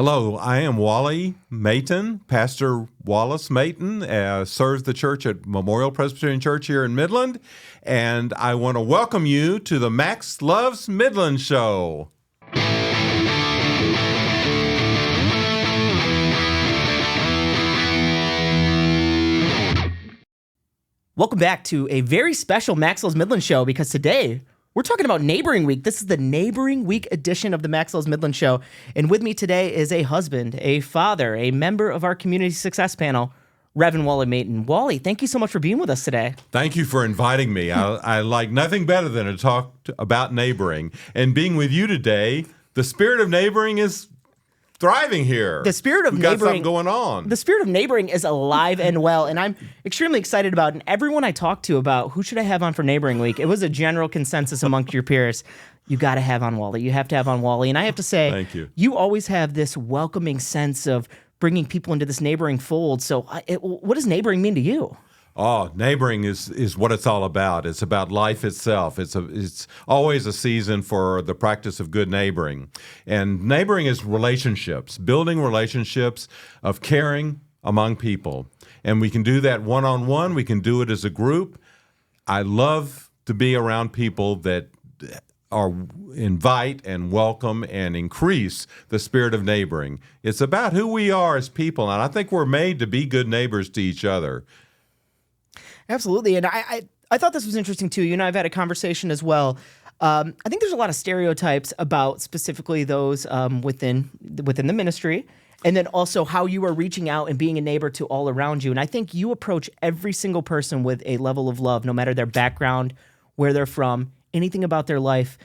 Hello, I am Wally Mayton. Pastor Wallace Mayton serves the church at Memorial Presbyterian Church here in Midland, and I want to welcome you to the Max Loves Midland show. Welcome back to a very special Max Loves Midland show, because today we're talking about Neighboring Week. This is the Neighboring Week edition of the Max Loves Midland show. And with me today is a husband, a father, a member of our community success panel, Reverend Wally Mayton. Wally, thank you so much for being with us today. Thank you for inviting me. I like nothing better than to talk about neighboring. And being with you today, the spirit of neighboring is thriving here. The spirit of we got neighboring something going on. The spirit of neighboring is alive and well, and I'm extremely excited about it. And everyone I talked to about who should I have on for Neighboring Week, it was a general consensus amongst your peers. You got to have on Wally. You have to have on Wally. And I have to say, thank you. You always have this welcoming sense of bringing people into this neighboring fold. So what does neighboring mean to you? Oh, neighboring is what it's all about. It's about life itself. It's always a season for the practice of good neighboring. And neighboring is relationships, building relationships of caring among people. And we can do that one-on-one. We can do it as a group. I love to be around people that invite and welcome and increase the spirit of neighboring. It's about who we are as people, and I think we're made to be good neighbors to each other. Absolutely. And I thought this was interesting, too. You and I have had a conversation as well. I think there's a lot of stereotypes about specifically those within the ministry, and then also how you are reaching out and being a neighbor to all around you. And I think you approach every single person with a level of love, no matter their background, where they're from, anything about their life.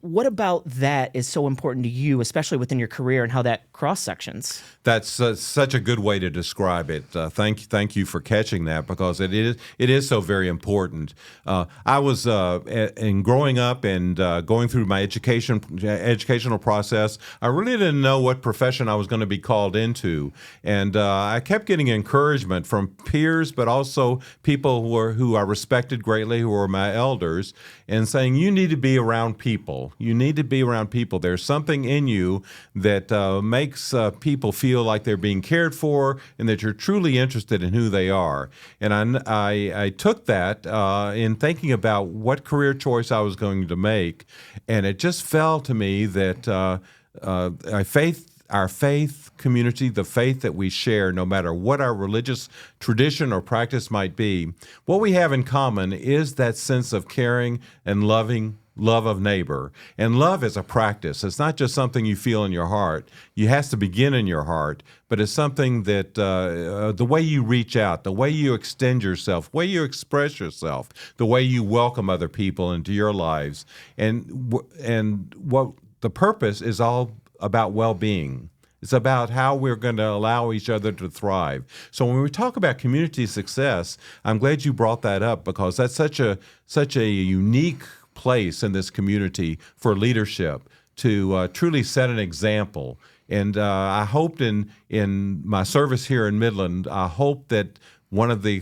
What about that is so important to you, especially within your career, and how that cross-sections? That's such a good way to describe it. Thank you for catching that, because it is so very important. I was in growing up and going through my educational process, I really didn't know what profession I was going to be called into, and I kept getting encouragement from peers, but also people who I respected greatly, who were my elders, and saying, you need to be around people. You need to be around people. There's something in you that makes people feel like they're being cared for and that you're truly interested in who they are. And I took that in thinking about what career choice I was going to make, and it just fell to me that our faith community, the faith that we share, no matter what our religious tradition or practice might be, what we have in common is that sense of caring and love of neighbor. And love is a practice. It's not just something you feel in your heart. It has to begin in your heart, but it's something that the way you reach out, the way you extend yourself, the way you express yourself, the way you welcome other people into your lives. And what the purpose is all about well-being. It's about how we're going to allow each other to thrive. So when we talk about community success, I'm glad you brought that up, because that's such a unique place in this community for leadership to truly set an example. And I hoped in my service here in Midland, I hope that one of the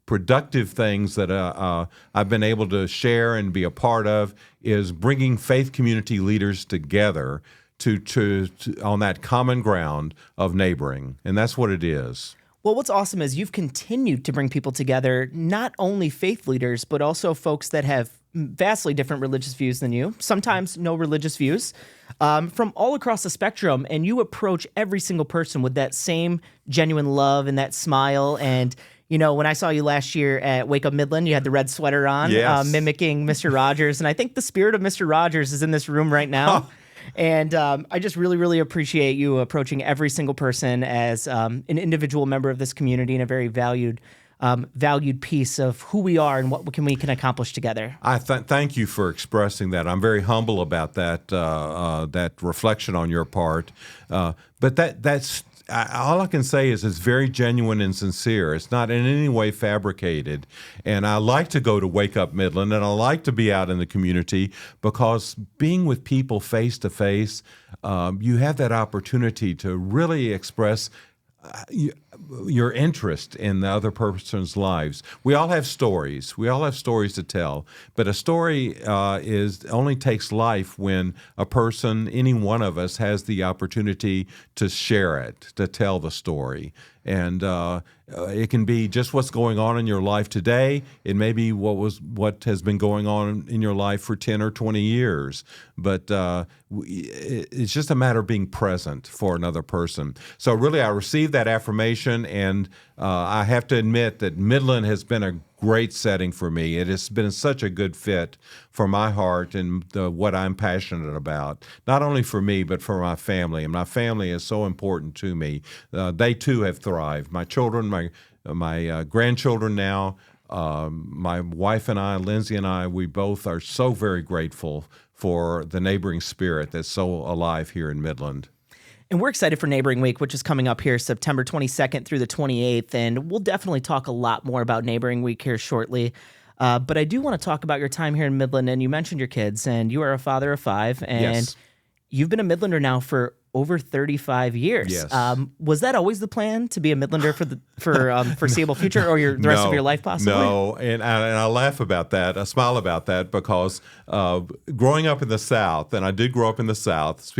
productive things that I've been able to share and be a part of is bringing faith community leaders together to on that common ground of neighboring. And that's what it is. Well, what's awesome is you've continued to bring people together, not only faith leaders, but also folks that have vastly different religious views than you, sometimes no religious views, from all across the spectrum. And you approach every single person with that same genuine love and that smile. And, you know, when I saw you last year at Wake Up Midland, you had the red sweater on, yes. Mimicking Mr. Rogers. And I think the spirit of Mr. Rogers is in this room right now. And I just really, really appreciate you approaching every single person as an individual member of this community and a very valued piece of who we are and what we can accomplish together. I thank you for expressing that. I'm very humble about that reflection on your part. But that's all I can say is it's very genuine and sincere. It's not in any way fabricated. And I like to go to Wake Up Midland, and I like to be out in the community, because being with people face to face, you have that opportunity to really express your interest in the other person's lives. We all have stories. We all have stories to tell. But a story is only takes life when a person, any one of us, has the opportunity to share it, to tell the story. And it can be just what's going on in your life today. It may be what has been going on in your life for 10 or 20 years. But it's just a matter of being present for another person. So really, I received that affirmation, and I have to admit that Midland has been a great setting for me. It has been such a good fit for my heart and what I'm passionate about, not only for me, but for my family. And my family is so important to me. They too have thrived. My children, my grandchildren now, my wife and I, Lindsay and I, we both are so very grateful for the neighboring spirit that's so alive here in Midland. And we're excited for Neighboring Week, which is coming up here September 22nd through the 28th. And we'll definitely talk a lot more about Neighboring Week here shortly. But I do want to talk about your time here in Midland. And you mentioned your kids, and you are a father of 5. And Yes. you've been a Midlander now for over 35 years. Yes. Was that always the plan, to be a Midlander for the foreseeable future, or the rest of your life possibly? No, and I laugh about that. I smile about that because growing up in the South, and I did grow up in the South,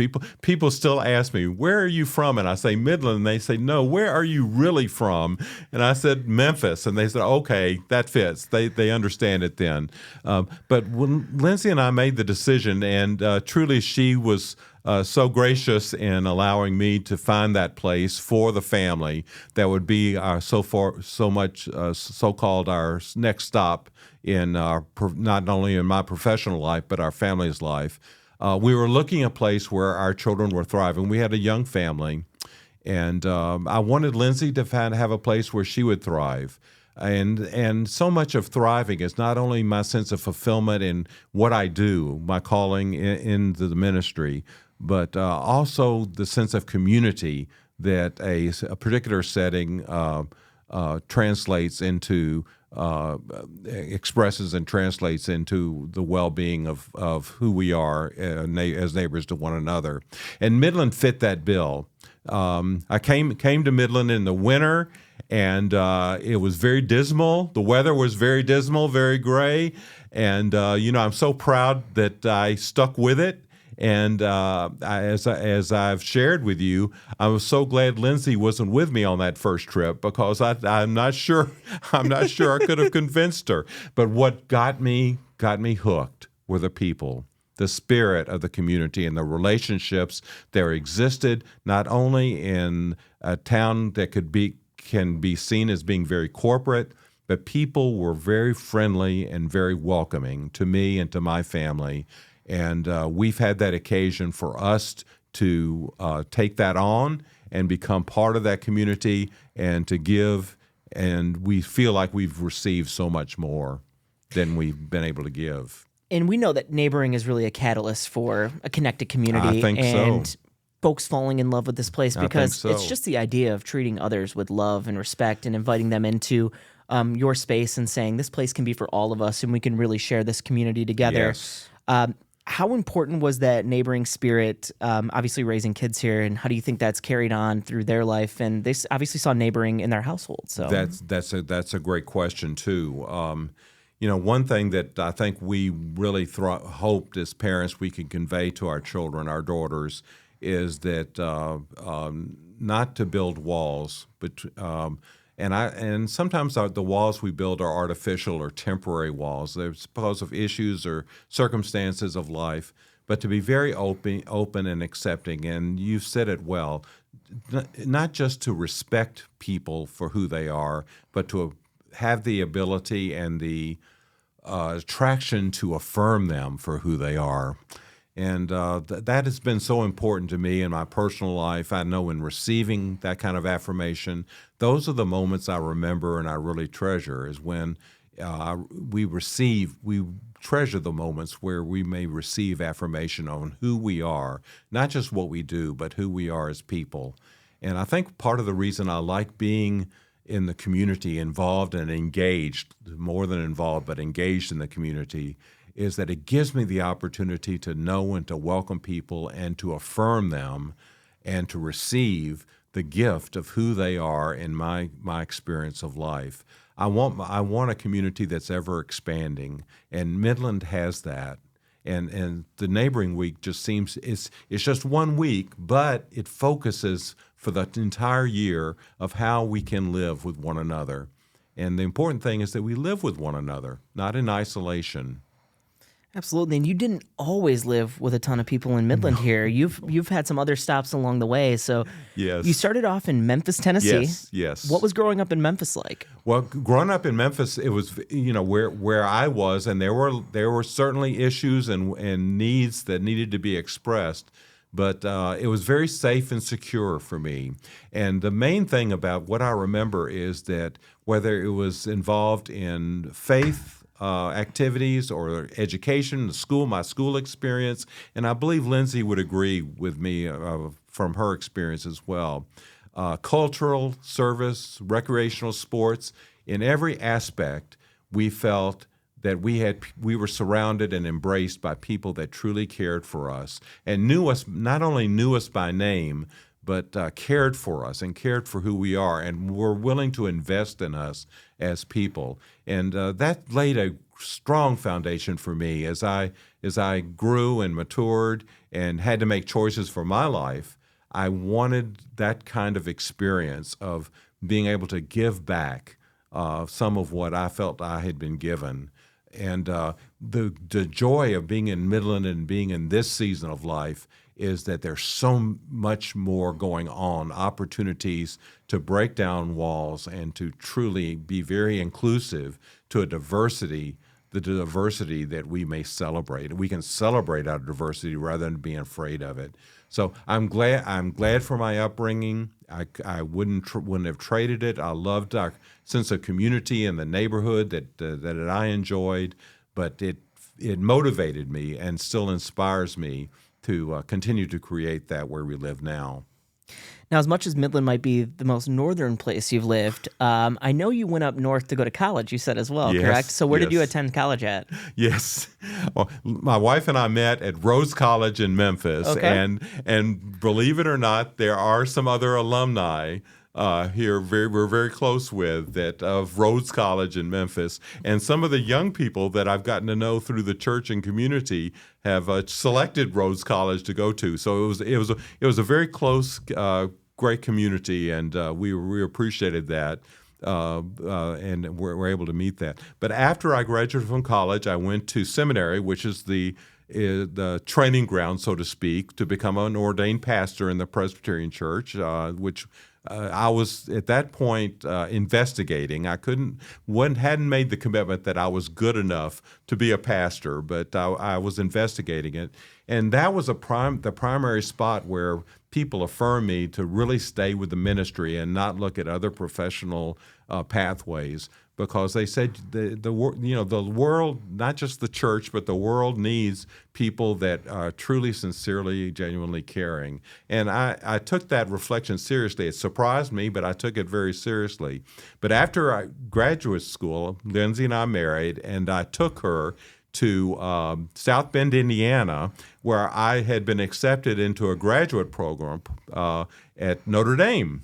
people still ask me, where are you from? And I say Midland, and they say, no, where are you really from? And I said Memphis, and they said, okay, that fits. They understand it then. But when Lindsay and I made the decision, and truly she was so gracious in allowing me to find that place for the family that would be our so-called our next stop in our, not only in my professional life but our family's life. We were looking at a place where our children were thriving. We had a young family, and I wanted Lindsay to have a place where she would thrive. And so much of thriving is not only my sense of fulfillment in what I do, my calling in the ministry, but also the sense of community that a particular setting translates into, expresses and translates into the well-being of who we are as neighbors to one another. And Midland fit that bill. I came to Midland in the winter, and it was very dismal. The weather was very dismal, very gray. And, I'm so proud that I stuck with it. And as I've shared with you, I was so glad Lindsay wasn't with me on that first trip, because I'm not sure I could have convinced her. But what got me hooked were the people, the spirit of the community, and the relationships that existed not only in a town that can be seen as being very corporate, but people were very friendly and very welcoming to me and to my family. And we've had that occasion for us to take that on and become part of that community and to give. And we feel like we've received so much more than we've been able to give. And we know that neighboring is really a catalyst for a connected community. I think and so. Folks falling in love with this place, because so. it's just the idea of treating others with love and respect and inviting them into your space and saying this place can be for all of us and we can really share this community together. Yes. How important was that neighboring spirit, obviously raising kids here, and how do you think that's carried on through their life? And they obviously saw neighboring in their household. So that's a great question too. One thing that I think we really hoped as parents we can convey to our children, our daughters, is that not to build walls, but and sometimes the walls we build are artificial or temporary walls. They're because of issues or circumstances of life, but to be very open and accepting. And you've said it well, not just to respect people for who they are, but to have the ability and the attraction to affirm them for who they are. And that has been so important to me in my personal life. I know in receiving that kind of affirmation, those are the moments I remember and I really treasure, is when we treasure the moments where we may receive affirmation on who we are, not just what we do, but who we are as people. And I think part of the reason I like being in the community, involved and engaged, more than involved, but engaged in the community, is that it gives me the opportunity to know and to welcome people and to affirm them and to receive the gift of who they are in my experience of life. I want a community that's ever expanding, and Midland has that. And the neighboring week just seems it's just 1 week, but it focuses for the entire year of how we can live with one another. And the important thing is that we live with one another, not in isolation. Absolutely. And you didn't always live with a ton of people in Midland here. You've had some other stops along the way. So Yes. you started off in Memphis, Tennessee. Yes. What was growing up in Memphis like? Well, growing up in Memphis, it was where I was, and there were certainly issues and needs that needed to be expressed, but it was very safe and secure for me. And the main thing about what I remember is that whether it was involved in faith activities or education, my school experience, and I believe Lindsay would agree with me from her experience as well. Cultural service, recreational sports, in every aspect, we felt that we were surrounded and embraced by people that truly cared for us and not only knew us by name, but cared for us and cared for who we are and were willing to invest in us as people. And that laid a strong foundation for me as I grew and matured and had to make choices for my life. I wanted that kind of experience of being able to give back some of what I felt I had been given. And the joy of being in Midland and being in this season of life is that there's so much more going on, opportunities to break down walls and to truly be very inclusive to the diversity that we may celebrate. We can celebrate our diversity rather than being afraid of it. So I'm glad for my upbringing. I wouldn't have traded it. I loved our sense of community in the neighborhood that I enjoyed, but it motivated me and still inspires me to continue to create that where we live now. Now, as much as Midland might be the most northern place you've lived, I know you went up north to go to college, you said as well, Yes, correct? So where did you yes. attend college at? Yes. Well, my wife and I met at Rhodes College in Memphis. Okay. And believe it or not, there are some other alumni here we're very close with of Rhodes College in Memphis. And some of the young people that I've gotten to know through the church and community have selected Rhodes College to go to. So it was a very close, great community, and we appreciated that. And we're able to meet that. But after I graduated from college, I went to seminary, which is the training ground, so to speak, to become an ordained pastor in the Presbyterian Church, which I was at that point investigating. I hadn't made the commitment that I was good enough to be a pastor, but I was investigating it, and that was the primary spot where people affirmed me to really stay with the ministry and not look at other professional pathways, because they said the world, not just the church, but the world needs people that are truly, sincerely, genuinely caring. And I took that reflection seriously. It surprised me, but I took it very seriously. But after graduate school, Lindsay and I married, and I took her to South Bend, Indiana, where I had been accepted into a graduate program at Notre Dame.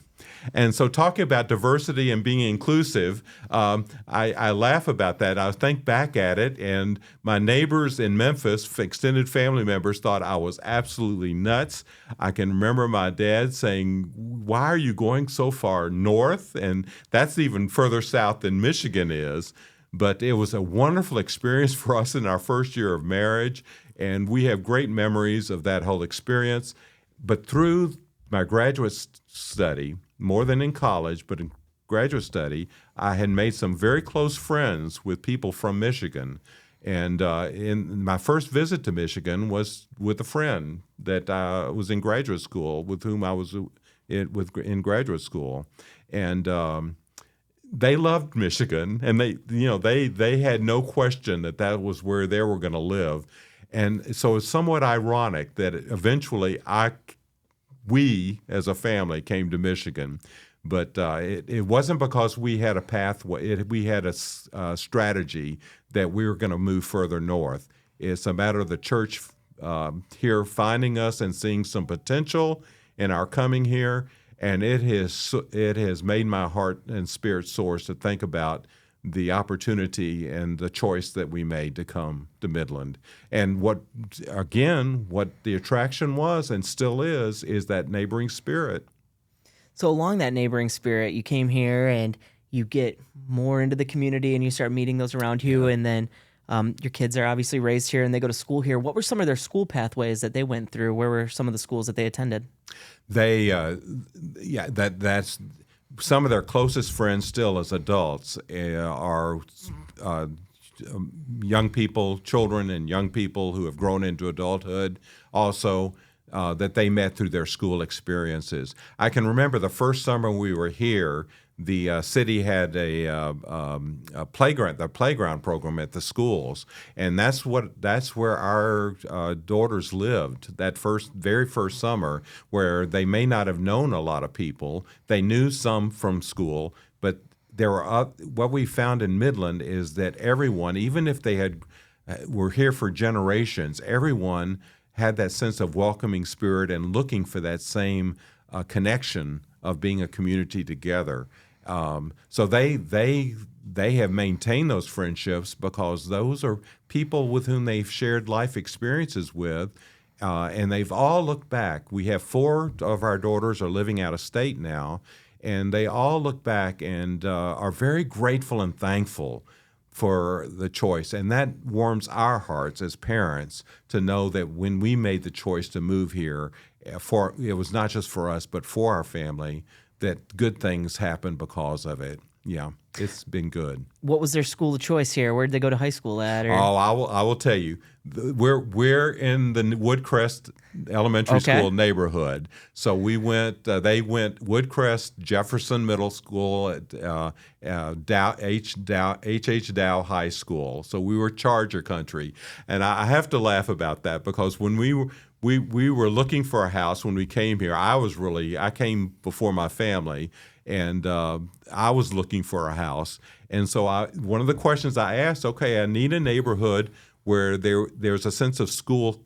And so talking about diversity and being inclusive, I laugh about that. I think back at it, and my neighbors in Memphis, extended family members, thought I was absolutely nuts. I can remember my dad saying, "Why are you going so far north?" And that's even further south than Michigan is. But it was a wonderful experience for us in our first year of marriage, and we have great memories of that whole experience. But through my graduate study, more than in college, but in graduate study, I had made some very close friends with people from Michigan. And in my first visit to Michigan was with a friend that was in graduate school, with whom I was in graduate school. And they loved Michigan, and they had no question that was where they were going to live. And so it's somewhat ironic that eventually we as a family came to Michigan, but it wasn't because we had a pathway. We had a strategy that we were going to move further north. It's a matter of the church here finding us and seeing some potential in our coming here. And it has made my heart and spirit soars to think about the opportunity and the choice that we made to come to Midland. And what the attraction was and still is that neighboring spirit. So along that neighboring spirit, you came here and you get more into the community and you start meeting those around you. And then your kids are obviously raised here and they go to school here. What were some of their school pathways that they went through? Where were some of the schools that they attended? That's some of their closest friends still as adults are young people, children and young people who have grown into adulthood also that they met through their school experiences. I can remember the first summer we were here, the city had a playground program at the schools, and that's where our daughters lived that very first summer, where they may not have known a lot of people. They knew some from school, but there were what we found in Midland is that everyone, even if they were here for generations, everyone had that sense of welcoming spirit and looking for that same connection of being a community together. So they have maintained those friendships because those are people with whom they've shared life experiences with, and they've all looked back. We have 4 of our daughters are living out of state now, and they all look back and are very grateful and thankful for the choice. And that warms our hearts as parents to know that when we made the choice to move here, it was not just for us, but for our family, that good things happen because of it. Yeah, it's been good. What was their school of choice here? Where did they go to high school at? Or? Oh, I will tell you. We're in the Woodcrest Elementary School neighborhood. So we went. They went Woodcrest Jefferson Middle School at Dow High School. So we were Charger country, and I have to laugh about that because when we were looking for a house when we came here. I came before my family, and I was looking for a house. And so one of the questions I asked, okay, I need a neighborhood where there's a sense of school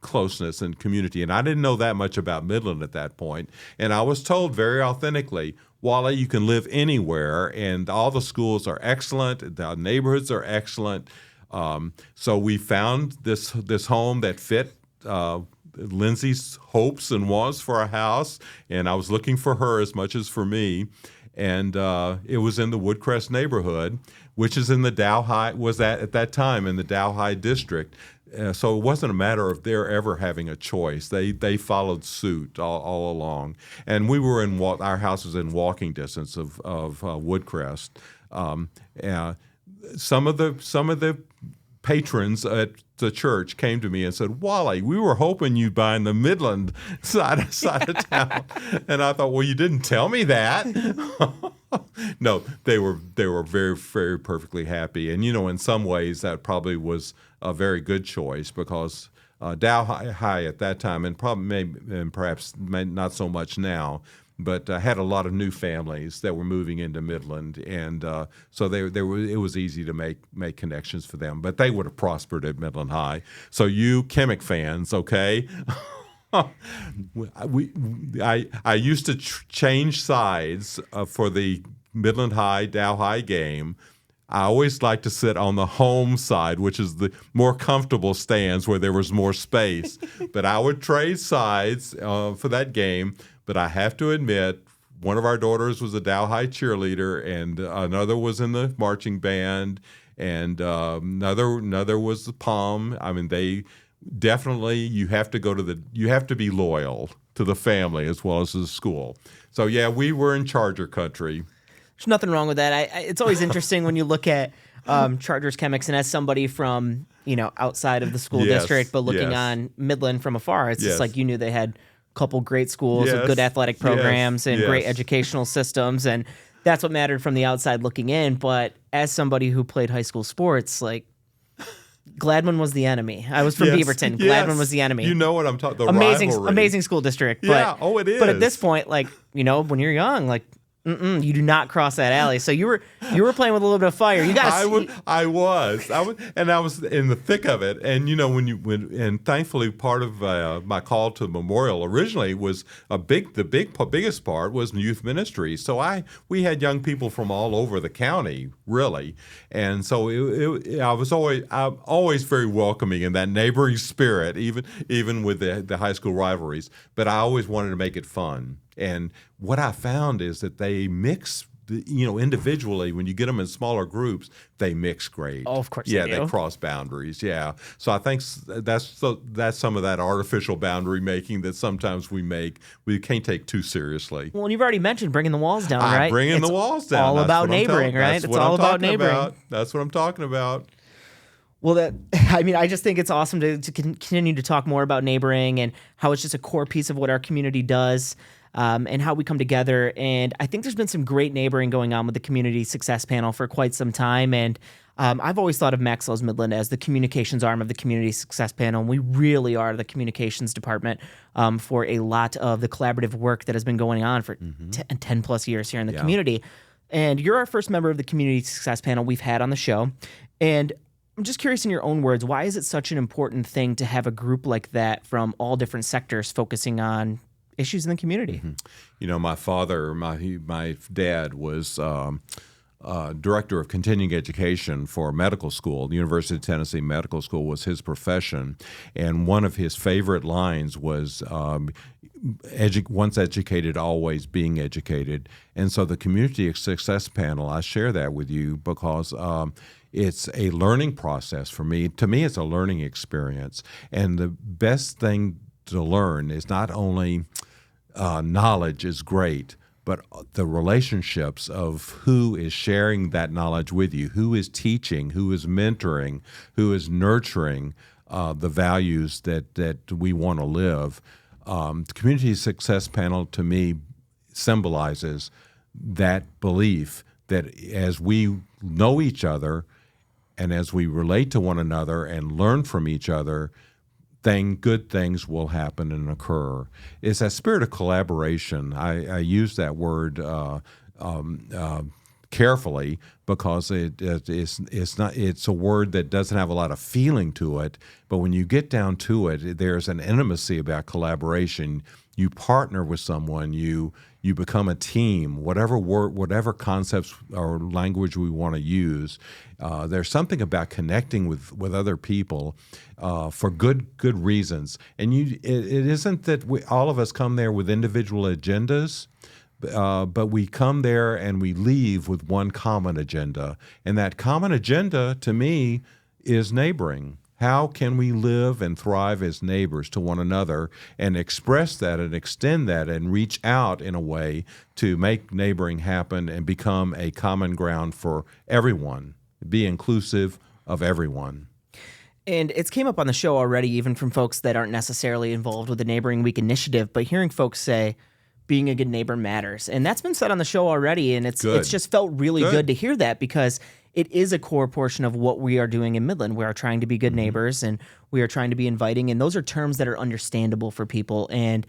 closeness and community. And I didn't know that much about Midland at that point. And I was told very authentically, Wally, you can live anywhere, and all the schools are excellent, the neighborhoods are excellent. So we found this home that fit Lindsay's hopes and wants for a house, and I was looking for her as much as for me. And it was in the Woodcrest neighborhood, which is in the Dow High, at that time in the Dow High district. So it wasn't a matter of their ever having a choice. They followed suit all along. And we were our house was in walking distance of Woodcrest. Some of the patrons at the church came to me and said, Wally, we were hoping you'd buy in the Midland side of town. And I thought, well, you didn't tell me that. No, they were very, very perfectly happy. And, in some ways that probably was a very good choice because Dow High at that time, and perhaps not so much now, but had a lot of new families that were moving into Midland, and so it was easy to make connections for them. But they would have prospered at Midland High. So you Chemic fans, okay? I used to change sides for the Midland High Dow High game. I always liked to sit on the home side, which is the more comfortable stands where there was more space. But I would trade sides for that game. But I have to admit, one of our daughters was a Dow High cheerleader, and another was in the marching band, and another was the pom. I mean, they definitely you have to be loyal to the family as well as the school. So yeah, we were in Charger country. There's nothing wrong with that. It's always interesting when you look at Chargers Chemics, and as somebody from outside of the school district, but looking on Midland from afar, it's just like you knew they had couple great schools with good athletic programs and great educational systems, and that's what mattered from the outside looking in. But as somebody who played high school sports, like Gladwin was the enemy. I was from Beaverton. Gladwin was the enemy. You know what I'm talking about? Amazing school district. Yeah, it is. But at this point, when you're young, You do not cross that alley. So you were playing with a little bit of fire. You got to. I was, and I was in the thick of it. And and thankfully, part of my call to Memorial originally was the biggest part was youth ministry. So we had young people from all over the county, really, and so I'm always very welcoming in that neighboring spirit, even with the high school rivalries. But I always wanted to make it fun. And what I found is that they mix, individually, when you get them in smaller groups, they mix great. Oh, of course yeah, they do. They cross boundaries, yeah. So I think that's some of that artificial boundary making that sometimes we can't take too seriously. Well, and you've already mentioned bringing the walls down, right? Bringing the walls down. All about neighboring, right? It's all about neighboring. That's what I'm talking about. Well, I just think it's awesome to continue to talk more about neighboring and how it's just a core piece of what our community does. And how we come together. And I think there's been some great neighboring going on with the Community Success Panel for quite some time. And I've always thought of Maxwell's Midland as the communications arm of the Community Success Panel. And we really are the communications department for a lot of the collaborative work that has been going on for 10 plus years here in the community. And you're our first member of the Community Success Panel we've had on the show. And I'm just curious, in your own words, why is it such an important thing to have a group like that from all different sectors focusing on issues in the community? My father, my dad was director of continuing education for medical school. The University of Tennessee Medical School was his profession, and one of his favorite lines was once educated, always being educated. And so the Community Success Panel, I share that with you because it's a learning process for me. To me, it's a learning experience. And the best thing to learn is not only knowledge is great, but the relationships of who is sharing that knowledge with you, who is teaching, who is mentoring, who is nurturing the values that we want to live. The Community Success Panel, to me, symbolizes that belief that as we know each other and as we relate to one another and learn from each other, good things will happen and occur. It's that spirit of collaboration. I use that word carefully because it's a word that doesn't have a lot of feeling to it. But when you get down to it, there's an intimacy about collaboration. You partner with someone. You become a team. Whatever concepts or language we want to use, there's something about connecting with other people for good reasons. And it isn't that all of us come there with individual agendas, but we come there and we leave with one common agenda. And that common agenda, to me, is neighboring. How can we live and thrive as neighbors to one another and express that and extend that and reach out in a way to make neighboring happen and become a common ground for everyone, be inclusive of everyone? And it's came up on the show already, even from folks that aren't necessarily involved with the Neighboring Week initiative, but hearing folks say, being a good neighbor matters. And that's been said on the show already, and it's just felt really good to hear that because it is a core portion of what we are doing in Midland. We are trying to be good neighbors, and we are trying to be inviting, and those are terms that are understandable for people and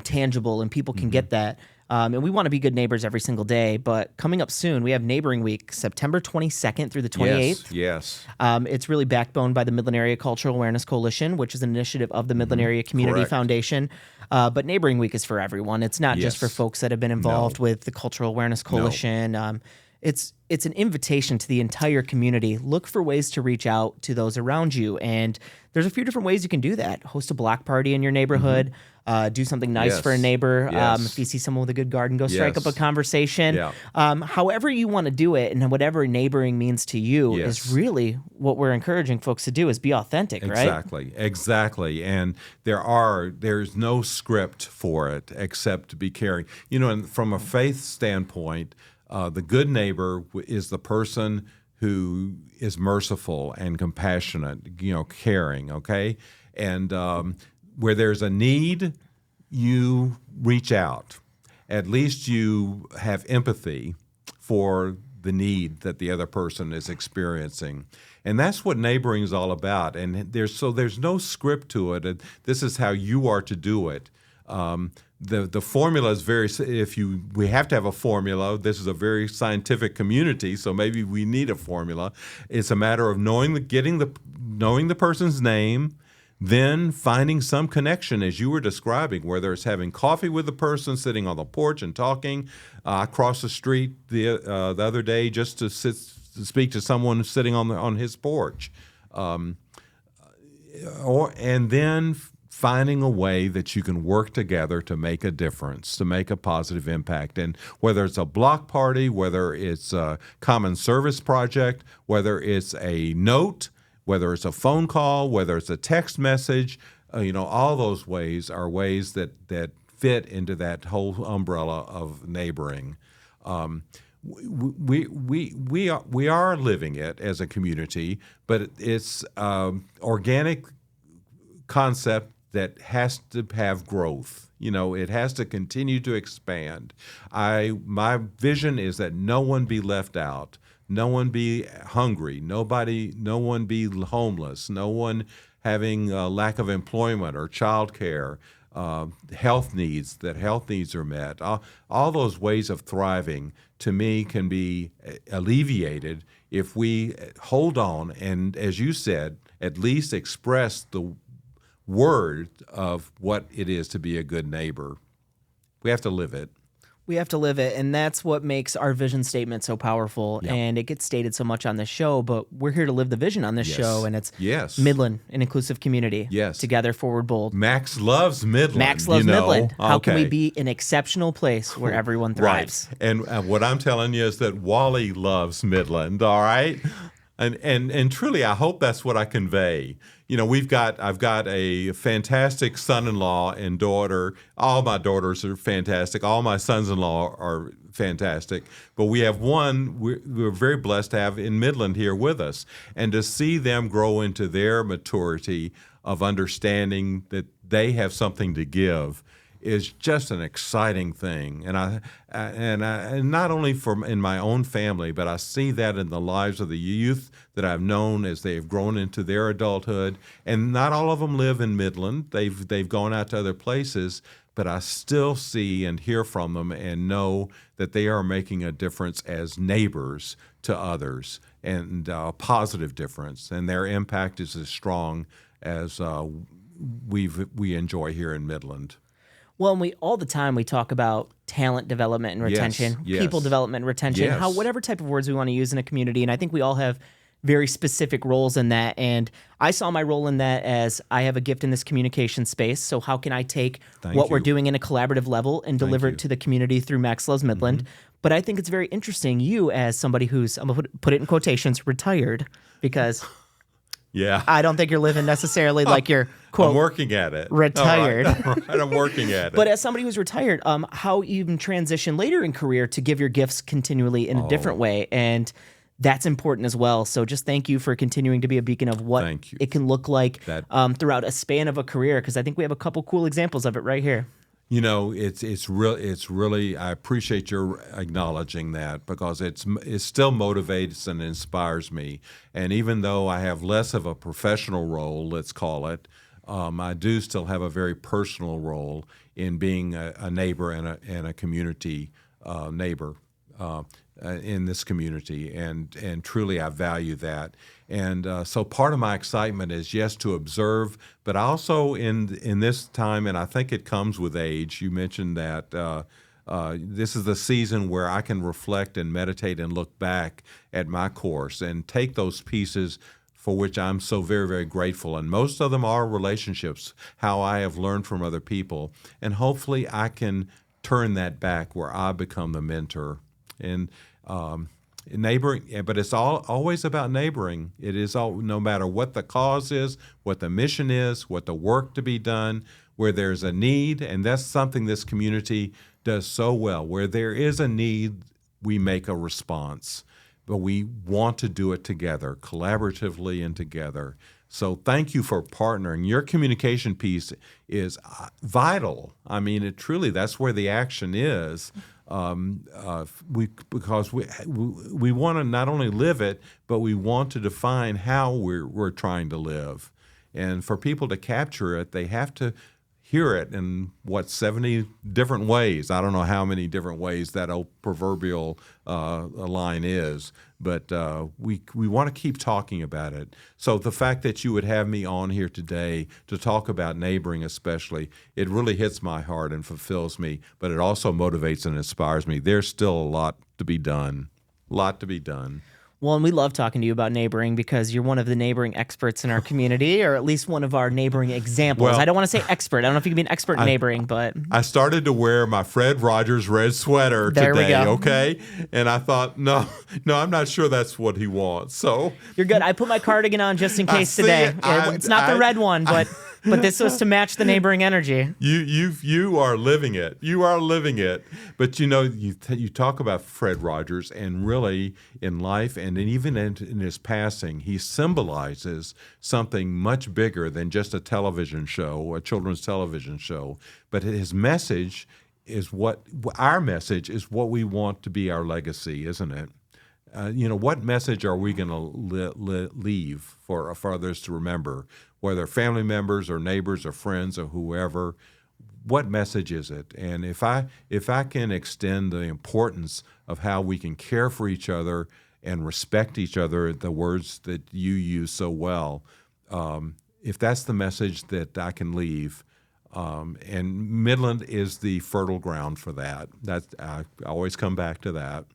tangible, and people can get that. And we want to be good neighbors every single day. But coming up soon, we have Neighboring Week, September 22nd through the 28th. Yes. It's really backboned by the Midland Area Cultural Awareness Coalition, which is an initiative of the Midland Area Community Foundation. But Neighboring Week is for everyone. It's not just for folks that have been involved with the Cultural Awareness Coalition. It's an invitation to the entire community. Look for ways to reach out to those around you. And there's a few different ways you can do that. Host a block party in your neighborhood. Do something nice for a neighbor. If you see someone with a good garden, go strike up a conversation. However you want to do it, and whatever neighboring means to you is really what we're encouraging folks to do, is be authentic, right? Exactly. And there's no script for it except to be caring. And from a faith standpoint, the good neighbor is the person who is merciful and compassionate, caring, okay? And where there's a need, you reach out. At least you have empathy for the need that the other person is experiencing. And that's what neighboring is all about. And there's no script to it. This is how you are to do it. The formula is we have to have a formula. This is a very scientific community, so maybe we need a formula. It's a matter of knowing the person's name, then finding some connection, as you were describing, whether it's having coffee with the person, sitting on the porch and talking. I crossed the street the other day just to speak to someone sitting on his porch, and then finding a way that you can work together to make a difference, to make a positive impact. And whether it's a block party, whether it's a common service project, whether it's a note, whether it's a phone call, whether it's a text message, all those ways are ways that fit into that whole umbrella of neighboring. We are living it as a community, but it's organic concept that has to have growth. It has to continue to expand. My vision is that no one be left out. No one be hungry. No one be homeless. No one having a lack of employment or child care, health needs are met. All those ways of thriving, to me, can be alleviated if we hold on and, as you said, at least express the word of what it is to be a good neighbor. We have to live it. We have to live it, and that's what makes our vision statement so powerful. Yeah. And it gets stated so much on this show, but we're here to live the vision on this show, and it's Midland, an inclusive community. Yes. Together, forward, bold. Max loves Midland. Max loves Midland. How can we be an exceptional place where everyone thrives? Right. And what I'm telling you is that Wally loves Midland, all right? And truly, I hope that's what I convey. I've got a fantastic son-in-law and daughter. All my daughters are fantastic. All my sons-in-law are fantastic. But we have one we're very blessed to have in Midland here with us. And to see them grow into their maturity of understanding that they have something to give is just an exciting thing. And not only in my own family, but I see that in the lives of the youth that I've known as they have grown into their adulthood. And not all of them live in Midland. They've gone out to other places, but I still see and hear from them and know that they are making a difference as neighbors to others, and a positive difference. And their impact is as strong as we enjoy here in Midland. Well, and all the time we talk about talent development and retention, yes. people development and retention, Yes. whatever type of words we want to use in a community. And I think we all have very specific roles in that. And I saw my role in that as I have a gift in this communication space. So how can I take what we're doing in a collaborative level and deliver it to the community through Max Loves Midland? Mm-hmm. But I think it's very interesting, you as somebody who's, I'm going to put it in quotations, retired, because yeah, I don't think you're living necessarily like you're, quote, I'm working at it. Retired. All right. I'm working at it. But as somebody who's retired, how you even transition later in career to give your gifts continually in a different way. And that's important as well. So just thank you for continuing to be a beacon of what it can look like throughout a span of a career, because I think we have a couple cool examples of it right here. It's really I appreciate your acknowledging that, because it still motivates and inspires me. And even though I have less of a professional role, let's call it, I do still have a very personal role in being a neighbor and a community neighbor in this community, and truly I value that. And so part of my excitement is, yes, to observe, but also in this time, and I think it comes with age. You mentioned that this is the season where I can reflect and meditate and look back at my course and take those pieces for which I'm so very, very grateful. And most of them are relationships, how I have learned from other people. And hopefully I can turn that back where I become the mentor. And neighboring, but it's always about neighboring. It is no matter what the cause is, what the mission is, what the work to be done, where there's a need, and that's something this community does so well. Where there is a need, we make a response, but we want to do it together, collaboratively and together. So thank you for partnering. Your communication piece is vital. I mean, that's where the action is. Because we want to not only live it, but we want to define how we're trying to live. And for people to capture it, they have to hear it in 70 different ways. I don't know how many different ways that old proverbial line is, but we want to keep talking about it. So the fact that you would have me on here today to talk about neighboring especially, it really hits my heart and fulfills me, but it also motivates and inspires me. There's still a lot to be done. Well, and we love talking to you about neighboring because you're one of the neighboring experts in our community, or at least one of our neighboring examples. Well, I don't want to say expert. I don't know if you can be an expert in neighboring, but I started to wear my Fred Rogers red sweater there today, we go. okay? And I thought, no, I'm not sure that's what he wants. So you're good. I put my cardigan on just in case today. It's not the red one, but this was to match the neighboring energy. You are living it. You are living it. But you talk about Fred Rogers, and really in life and even in his passing, he symbolizes something much bigger than just a television show, a children's television show. But his message is our message is what we want to be our legacy, isn't it? What message are we going to leave for others to remember, whether family members or neighbors or friends or whoever? What message is it? And if I can extend the importance of how we can care for each other and respect each other, the words that you use so well, if that's the message that I can leave, and Midland is the fertile ground for that. I always come back to that.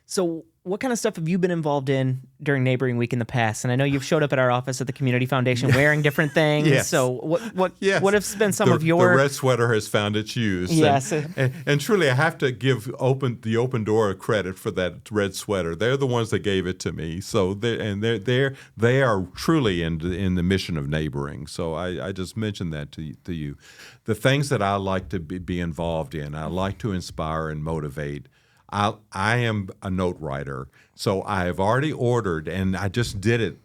So what kind of stuff have you been involved in during Neighboring Week in the past? And I know you've showed up at our office at the Community Foundation wearing different things. Yes. So what Yes. what have been some of your... The red sweater has found its use. Yes. And truly, I have to give the Open Door credit for that red sweater. They're the ones that gave it to me. So they are truly in the mission of neighboring. So I just mentioned that to you. The things that I like to be involved in, I like to inspire and motivate. I am a note writer, so I have already ordered, and I just did it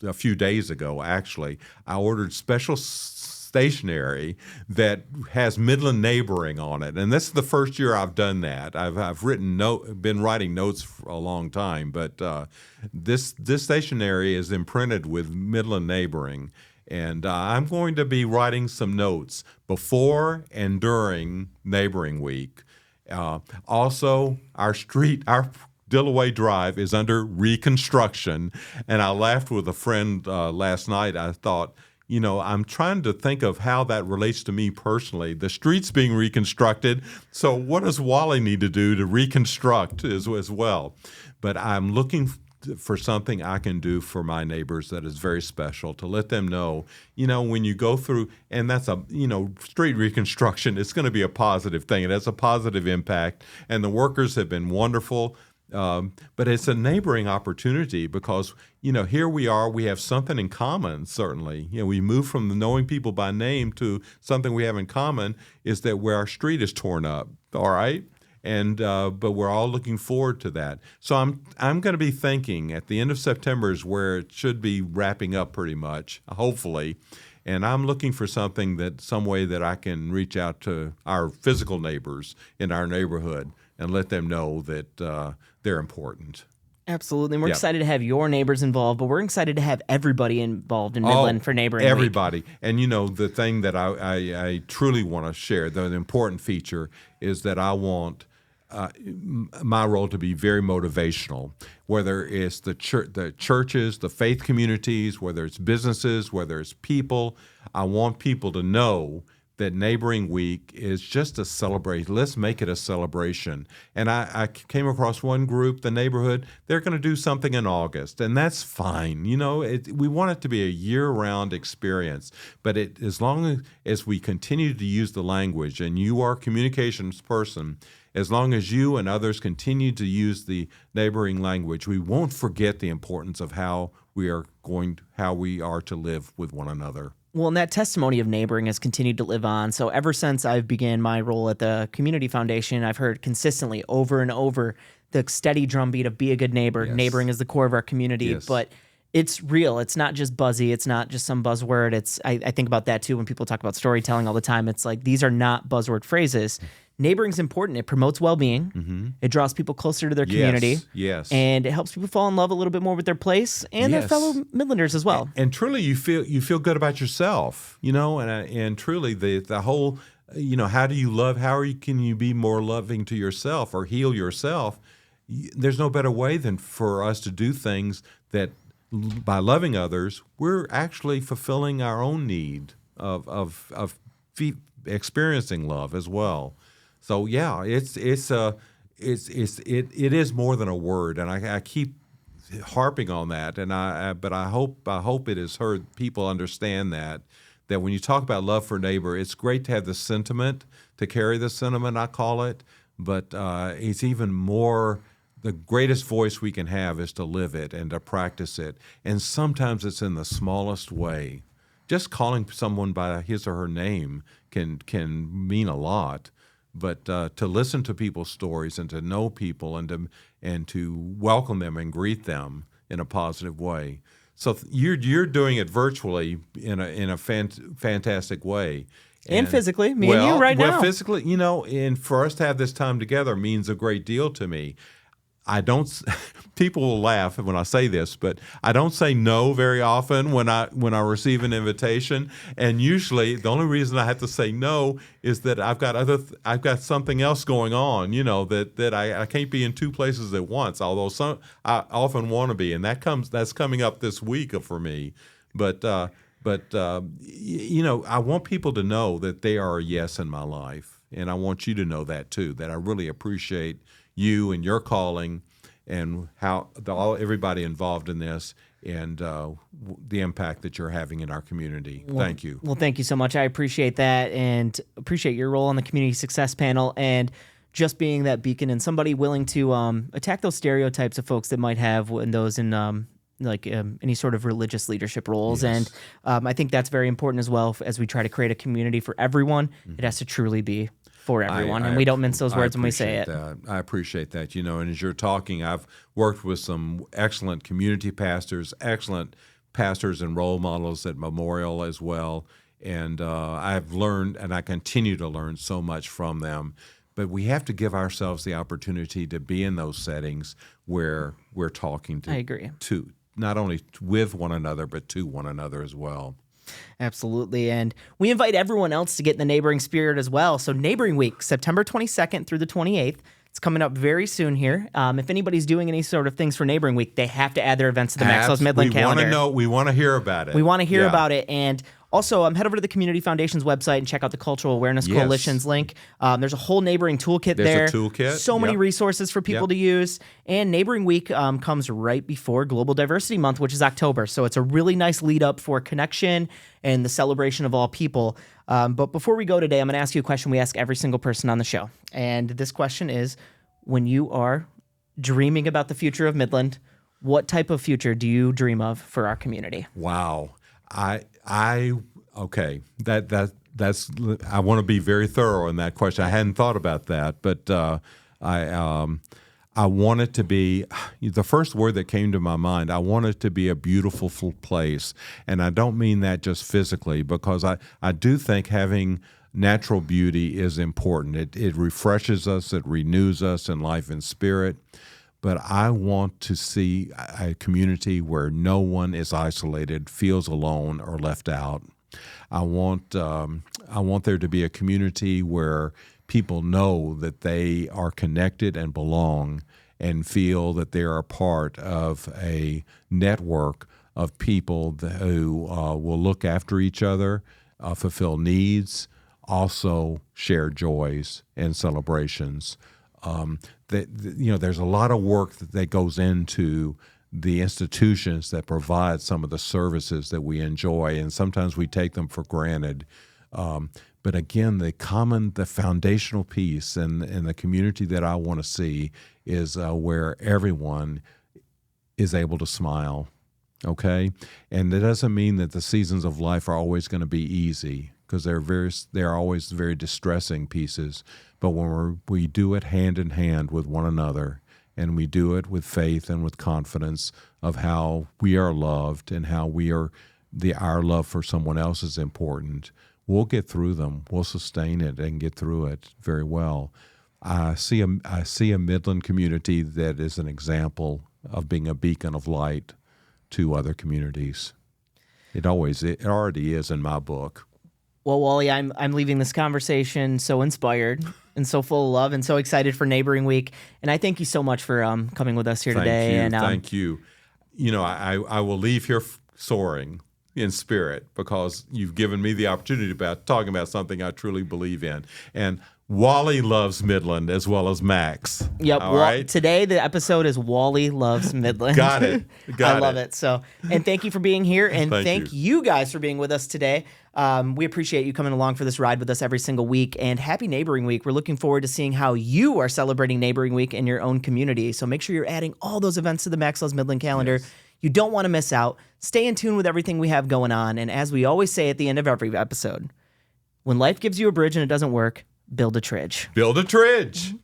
a few days ago, actually. I ordered special stationery that has Midland neighboring on it, and this is the first year I've done that. I've been writing notes for a long time, but this stationery is imprinted with Midland neighboring, and I'm going to be writing some notes before and during Neighboring Week. Also, our Dillaway Drive is under reconstruction, and I laughed with a friend last night. I thought, I'm trying to think of how that relates to me personally. The street's being reconstructed, so what does Wally need to do to reconstruct as well? But I'm looking for something I can do for my neighbors that is very special, to let them know, when you go through, and that's street reconstruction, it's going to be a positive thing. It has a positive impact, and the workers have been wonderful. But it's a neighboring opportunity because, here we are, we have something in common, certainly. We move from knowing people by name to something we have in common is that where our street is torn up, all right? And but we're all looking forward to that. So I'm going to be thinking at the end of September is where it should be wrapping up pretty much, hopefully. And I'm looking for some way that I can reach out to our physical neighbors in our neighborhood and let them know that they're important. Absolutely. And we're excited to have your neighbors involved, but we're excited to have everybody involved in Midland for Neighboring everybody. Week. And, the thing that I truly want to share, the important feature, is that I want my role to be very motivational, whether it's the churches, the faith communities, whether it's businesses, whether it's people. I want people to know that Neighboring Week is just a celebration. Let's make it a celebration. And I came across one group, the neighborhood, they're going to do something in August, and that's fine. We want it to be a year-round experience, but as long as we continue to use the language, and you are a communications person, as long as you and others continue to use the neighboring language, we won't forget the importance of how we are to live with one another. Well, and that testimony of neighboring has continued to live on. So ever since I began my role at the Community Foundation, I've heard consistently over and over the steady drumbeat of be a good neighbor. Yes. Neighboring is the core of our community. Yes. But it's real. It's not just buzzy. It's not just some buzzword. I think about that too when people talk about storytelling all the time. It's like these are not buzzword phrases. neighboring's important. It promotes well-being. It draws people closer to their community. Yes. And it helps people fall in love a little bit more with their place and their fellow Midlanders as well. And truly, you feel good about yourself, and truly the whole, how do you love? Can you be more loving to yourself or heal yourself? There's no better way than for us to do things that, by loving others, we're actually fulfilling our own need of experiencing love as well. So yeah, it is more than a word, and I keep harping on that, but I hope it has heard people understand that when you talk about love for neighbor, it's great to have the sentiment, to carry the sentiment, I call it, but it's even more. The greatest voice we can have is to live it and to practice it, and sometimes it's in the smallest way. Just calling someone by his or her name can mean a lot, but to listen to people's stories and to know people and to welcome them and greet them in a positive way. So you're doing it virtually in a fantastic way. And physically, me and you right now. Well, physically, and for us to have this time together means a great deal to me. People will laugh when I say this, but I don't say no very often when I receive an invitation. And usually the only reason I have to say no is that I've got something else going on, that I can't be in two places at once, although I often want to be. And that's coming up this week for me. But I want people to know that they are a yes in my life. And I want you to know that too, that I really appreciate you and your calling and how everybody involved in this and the impact that you're having in our community. Thank you. Well, thank you so much. I appreciate that and appreciate your role on the community success panel and just being that beacon and somebody willing to attack those stereotypes of folks that might have those in any sort of religious leadership roles. Yes. And I think that's very important as well as we try to create a community for everyone. It has to truly be for everyone, and we don't mince those words when we say it. I appreciate that. And as you're talking, I've worked with some excellent community pastors, excellent pastors and role models at Memorial as well, and I've learned, and I continue to learn so much from them. But we have to give ourselves the opportunity to be in those settings where we're talking to. I agree. To not only with one another, but to one another as well. Absolutely. And we invite everyone else to get in the neighboring spirit as well. So Neighboring Week, September 22nd through the 28th. It's coming up very soon here. If anybody's doing any sort of things for Neighboring Week, they have to add their events to the Maxwell's Midland calendar. We want to hear about it. We want to hear about it. And also, head over to the Community Foundation's website and check out the Cultural Awareness Coalition's link. There's a whole neighboring toolkit there. There's a toolkit. So many resources for people to use. And Neighboring Week comes right before Global Diversity Month, which is October. So it's a really nice lead up for connection and the celebration of all people. But before we go today, I'm going to ask you a question we ask every single person on the show. And this question is, when you are dreaming about the future of Midland, what type of future do you dream of for our community? Wow. Okay. That's I want to be very thorough in that question. I hadn't thought about that, but I want it to be, the first word that came to my mind, I want it to be a beautiful place. And I don't mean that just physically, because I do think having natural beauty is important. It refreshes us, it renews us in life and spirit. But I want to see a community where no one is isolated, feels alone, or left out. I want there to be a community where people know that they are connected and belong and feel that they are a part of a network of people who will look after each other, fulfill needs, also share joys and celebrations. There's a lot of work that goes into the institutions that provide some of the services that we enjoy, and sometimes we take them for granted. But again, the foundational piece and the community that I want to see is where everyone is able to smile, okay? And that doesn't mean that the seasons of life are always going to be easy, because they're always very distressing pieces. But when we do it hand in hand with one another, and we do it with faith and with confidence of how we are loved and how our love for someone else is important, we'll get through them. We'll sustain it and get through it very well. I see a Midland community that is an example of being a beacon of light to other communities. It already is in my book. Well, Wally, I'm leaving this conversation so inspired and so full of love and so excited for Neighboring Week. And I thank you so much for coming with us here today. Thank you. I will leave here soaring in spirit because you've given me the opportunity about talking about something I truly believe in. And Wally loves Midland as well as Max. Yep. All right? Today the episode is Wally Loves Midland. Got it. I love it. So, and thank you for being here, and thank you you guys for being with us today. We appreciate you coming along for this ride with us every single week, and happy Neighboring Week. We're looking forward to seeing how you are celebrating Neighboring Week in your own community. So make sure you're adding all those events to the Max Loves Midland calendar. Yes. You don't want to miss out. Stay in tune with everything we have going on. And as we always say at the end of every episode, when life gives you a bridge and it doesn't work, build a tridge. Build a tridge.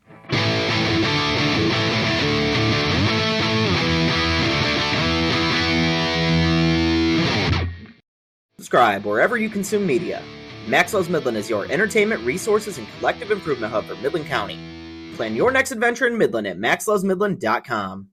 Subscribe wherever you consume media. Max Loves Midland is your entertainment, resources, and collective improvement hub for Midland County. Plan your next adventure in Midland at maxlovesmidland.com.